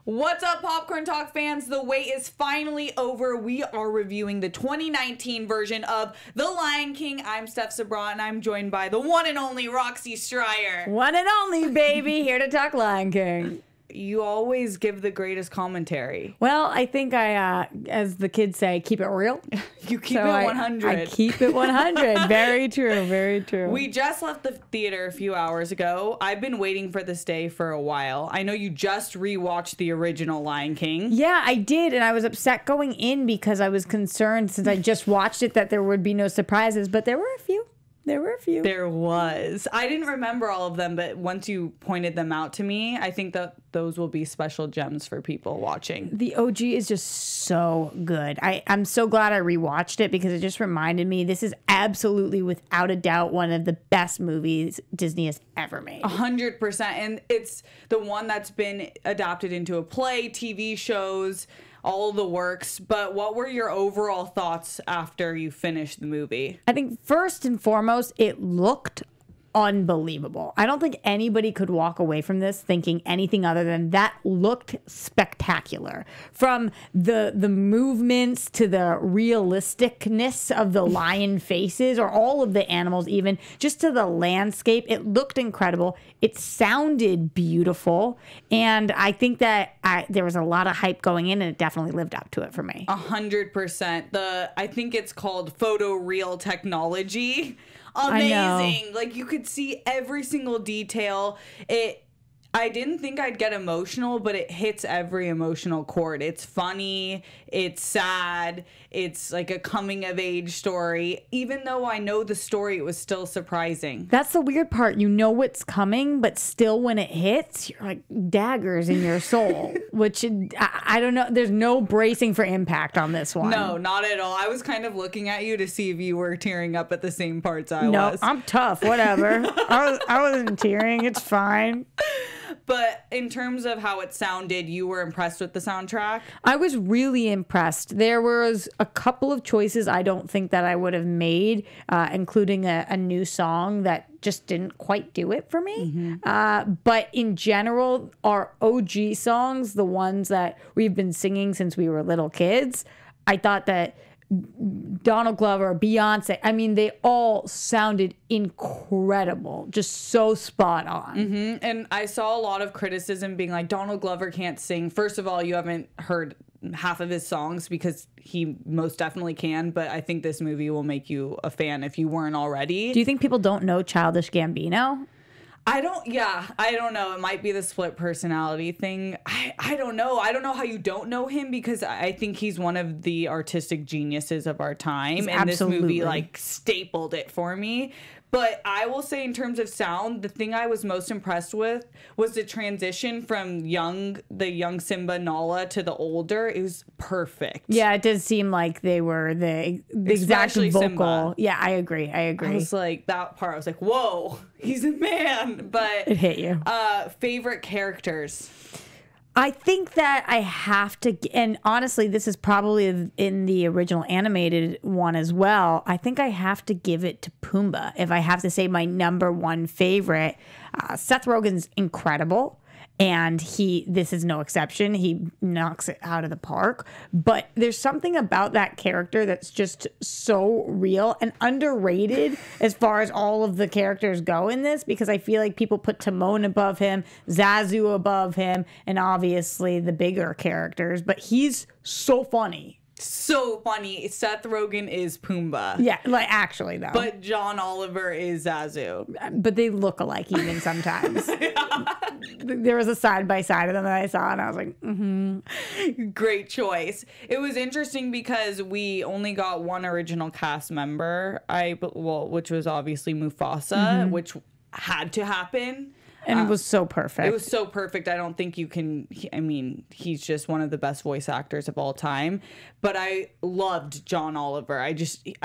What's up, Popcorn Talk fans? The wait is finally over. We are reviewing the 2019 version of The Lion King. I'm Steph Sabraw, and I'm joined by the one and only Roxy Striar. One and only, baby, here to talk Lion King. You always give the greatest commentary. Well, I think I, as the kids say, keep it real. You keep it 100. I keep it 100. Very true, very true. We just left the theater a few hours ago. I've been waiting for this day for a while. I know you just rewatched the original Lion King. Yeah, I did, and I was upset going in because I was concerned, since I just watched it, that there would be no surprises, but there were a few. There was. I didn't remember all of them, but once you pointed them out to me, I think that those will be special gems for people watching. The OG is just so good. I'm so glad I rewatched it because it just reminded me this is absolutely, without a doubt, one of the best movies Disney has ever made. 100%. And it's the one that's been adapted into a play, TV shows, all the works. But what were your overall thoughts after you finished the movie? I think first and foremost, it looked unbelievable. I don't think anybody could walk away from this thinking anything other than that looked spectacular. From the movements to the realisticness of the lion faces, or all of the animals, even just to the landscape, it looked incredible. It sounded beautiful, and I think that there was a lot of hype going in, and it definitely lived up to it for me. 100%. I think it's called photoreal technology. Amazing. Like, you could see every single detail. I didn't think I'd get emotional, but it hits every emotional chord. It's funny, it's sad, it's like a coming of age story. Even though I know the story, it was still surprising. That's the weird part. You know what's coming, but still when it hits, you're like daggers in your soul, which I don't know. There's no bracing for impact on this one. No, not at all. I was kind of looking at you to see if you were tearing up at the same parts I was. No, I'm tough. Whatever. I wasn't tearing. It's fine. But in terms of how it sounded, you were impressed with the soundtrack? I was really impressed. There was a couple of choices I don't think that I would have made, including a new song that just didn't quite do it for me. Mm-hmm. But in general, our OG songs, the ones that we've been singing since we were little kids, I thought that Donald Glover, Beyonce, I mean, they all sounded incredible, just so spot on. Mm-hmm. And I saw a lot of criticism being like, Donald Glover can't sing. First of all, you haven't heard half of his songs, because he most definitely can, but I think this movie will make you a fan if you weren't already. Do you think people don't know Childish Gambino? I don't know. It might be the split personality thing. I don't know. I don't know how you don't know him, because I think he's one of the artistic geniuses of our time. And Absolutely. This movie like stapled it for me. But I will say, in terms of sound, the thing I was most impressed with was the transition from the young Simba Nala to the older. It was perfect. Yeah, it did seem like they were the exact Especially vocal. Simba. Yeah, I agree. I was like, that part, I was like, whoa, he's a man. But it hit you. Favorite characters? I think that I have to, and honestly, this is probably in the original animated one as well. I think I have to give it to Pumbaa if I have to say my number one favorite. Seth Rogen's incredible, and this is no exception. He knocks it out of the park. But there's something about that character that's just so real and underrated as far as all of the characters go in this, because I feel like people put Timon above him, Zazu above him, and obviously the bigger characters. But he's so funny. So funny. Seth Rogen is Pumbaa. Yeah, like actually though. But John Oliver is Zazu. But they look alike even sometimes. There was a side by side of them that I saw, and I was like, Great choice. It was interesting because we only got one original cast member, which was obviously Mufasa, which had to happen. And it was so perfect. It was so perfect. I don't think you can... he's just one of the best voice actors of all time. But I loved John Oliver. I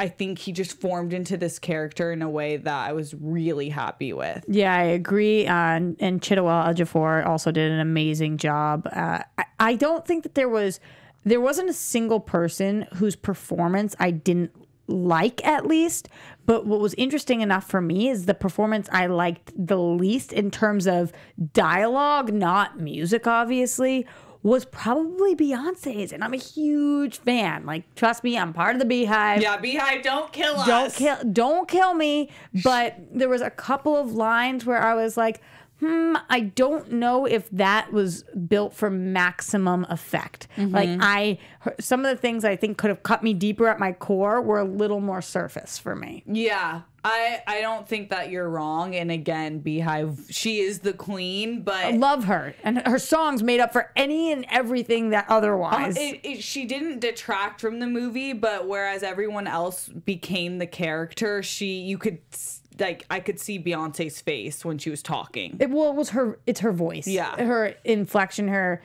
think he just formed into this character in a way that I was really happy with. Yeah, I agree. And Chiwetel Ejiofor also did an amazing job. I don't think that there wasn't a single person whose performance I didn't like, at least. But what was interesting enough for me is the performance I liked the least in terms of dialogue, not music, obviously, was probably Beyonce's. And I'm a huge fan. Like, trust me, I'm part of the Beehive. Yeah, Beehive, don't kill us. Don't kill me. But there was a couple of lines where I was like, I don't know if that was built for maximum effect. Like some of the things I think could have cut me deeper at my core were a little more surface for me. Yeah, I don't think that you're wrong. And again, Beehive, she is the queen, but I love her. And her songs made up for any and everything that otherwise. She didn't detract from the movie, but whereas everyone else became the character, you could... Like, I could see Beyonce's face when she was talking. It's her voice. Yeah. Her inflection,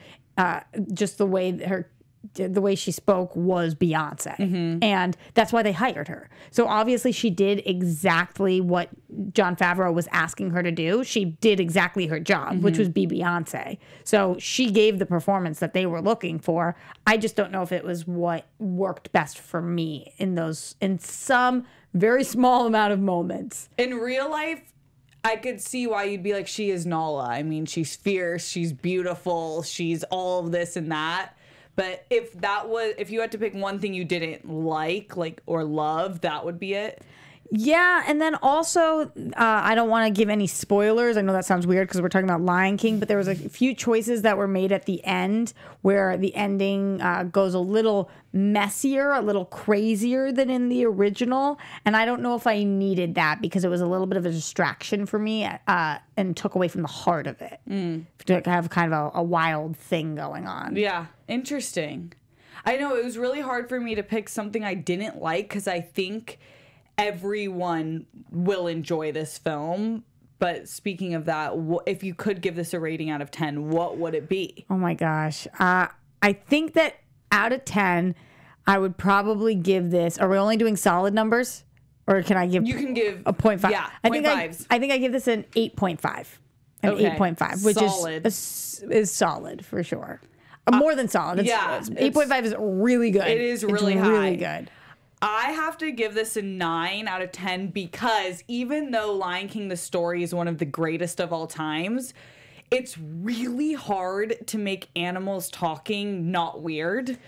just the way she spoke was Beyonce. And that's why they hired her. So obviously she did exactly what Jon Favreau was asking her to do. She did exactly her job, which was be Beyonce. So she gave the performance that they were looking for. I just don't know if it was what worked best for me in some very small amount of moments. In real life, I could see why you'd be like, she is Nala. I mean, she's fierce, she's beautiful, she's all of this and that. But if you had to pick one thing you didn't like or love, that would be it. Yeah, and then also, I don't want to give any spoilers. I know that sounds weird because we're talking about Lion King, but there was a few choices that were made at the end where the ending goes a little messier, a little crazier than in the original. And I don't know if I needed that because it was a little bit of a distraction for me and took away from the heart of it. To have kind of a wild thing going on. Yeah, interesting. I know it was really hard for me to pick something I didn't like because I think everyone will enjoy this film. But speaking of that, if you could give this a rating out of 10, what would it be? Oh my gosh. I think that out of 10, I would probably give this. Are we only doing solid numbers? Or can I give... You can give... a 0.5. Yeah, I think I give this an 8.5. An 8.5, which solid. is solid for sure. More than solid. 8.5 is really good. It is really high. Really good. I have to give this a 9 out of 10 because even though Lion King, the story, is one of the greatest of all times, it's really hard to make animals talking not weird.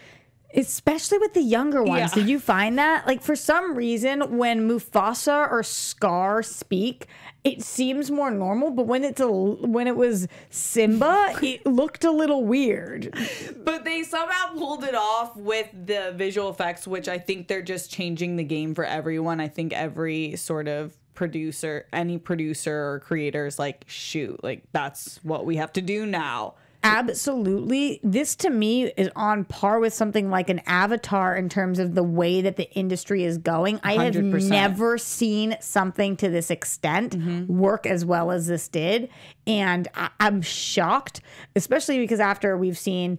Especially with the younger ones. Yeah. Did you find that? Like, for some reason, when Mufasa or Scar speak, it seems more normal. But when it was Simba, it looked a little weird. But they somehow pulled it off with the visual effects, which I think they're just changing the game for everyone. I think every sort of any producer or creator is like, shoot, like, that's what we have to do now. Absolutely. This to me is on par with something like an Avatar in terms of the way that the industry is going. I have 100%. never seen something to this extent work as well as this did. And I'm shocked, especially because after we've seen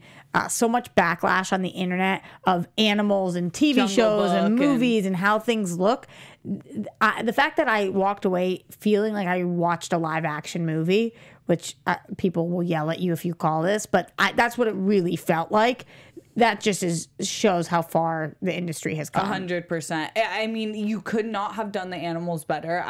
so much backlash on the internet of animals and TV Jungle shows and Book movies and how things look. The fact that I walked away feeling like I watched a live action movie, which people will yell at you if you call this, but that's what it really felt like. That just shows how far the industry has come. 100%. I mean, you could not have done the animals better.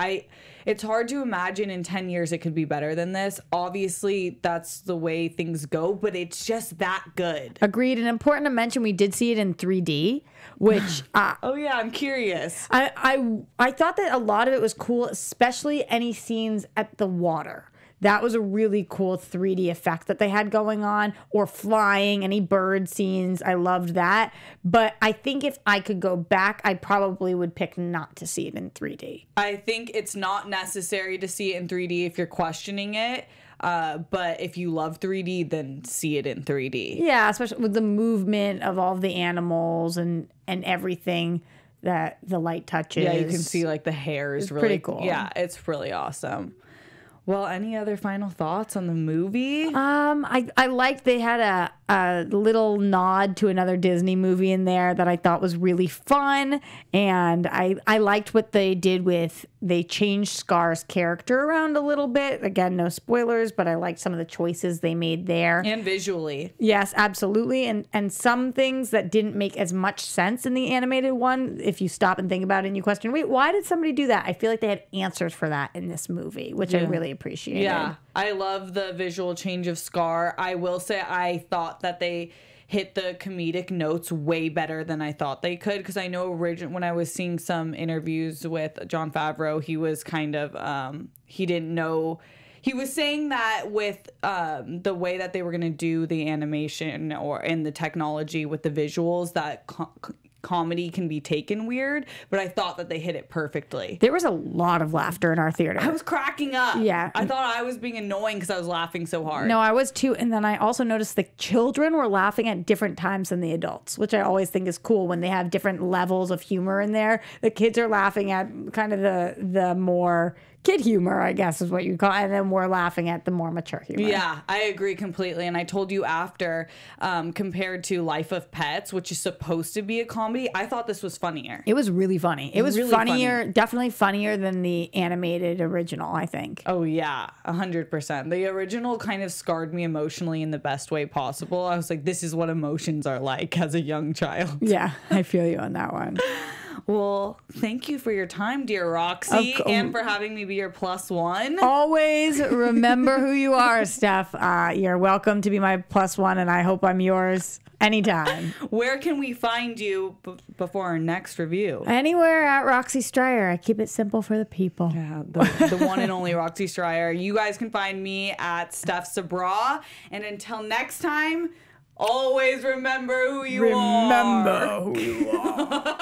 It's hard to imagine in 10 years it could be better than this. Obviously, that's the way things go, but it's just that good. Agreed. And important to mention, we did see it in 3D, which... oh, yeah, I'm curious. I thought that a lot of it was cool, especially any scenes at the water. That was a really cool 3D effect that they had going on, or flying, any bird scenes. I loved that. But I think if I could go back, I probably would pick not to see it in 3D. I think it's not necessary to see it in 3D if you're questioning it. But if you love 3D, then see it in 3D. Yeah, especially with the movement of all of the animals and everything that the light touches. Yeah, you can see like the hair is really pretty cool. Yeah, it's really awesome. Well, any other final thoughts on the movie? I liked they had a little nod to another Disney movie in there that I thought was really fun, and I liked what they did with, they changed Scar's character around a little bit. Again, no spoilers, but I liked some of the choices they made there. And visually. Yes, absolutely. And some things that didn't make as much sense in the animated one, if you stop and think about it and you question, wait, why did somebody do that? I feel like they had answers for that in this movie, which I really appreciated. Yeah. I love the visual change of Scar. I will say I thought that they hit the comedic notes way better than I thought they could, because I know when I was seeing some interviews with Jon Favreau, he was kind of he didn't know. He was saying that with the way that they were going to do the animation and the technology with the visuals, that comedy can be taken weird, but I thought that they hit it perfectly. There was a lot of laughter in our theater. I was cracking up. Yeah. I thought I was being annoying because I was laughing so hard. No, I was too. And then I also noticed the children were laughing at different times than the adults, which I always think is cool when they have different levels of humor in there. The kids are laughing at kind of the more kid humor, I guess is what you call it, and then we're laughing at the more mature humor. Yeah, I agree completely. And I told you after, compared to Life of Pets, which is supposed to be a comedy, I thought this was funnier. It was really funny. It was really funnier, funny. Definitely funnier than the animated original, I think. Oh, yeah, 100%. The original kind of scarred me emotionally in the best way possible. I was like, this is what emotions are like as a young child. Yeah, I feel you on that one. Well, thank you for your time, dear Roxy, and for having me be your +1. Always remember who you are, Steph. You're welcome to be my +1, and I hope I'm yours anytime. Where can we find you before our next review? Anywhere at Roxy Striar. I keep it simple for the people. Yeah, the one and only Roxy Striar. You guys can find me at Steph Sabraw. And until next time, always remember who you are. Remember who you are.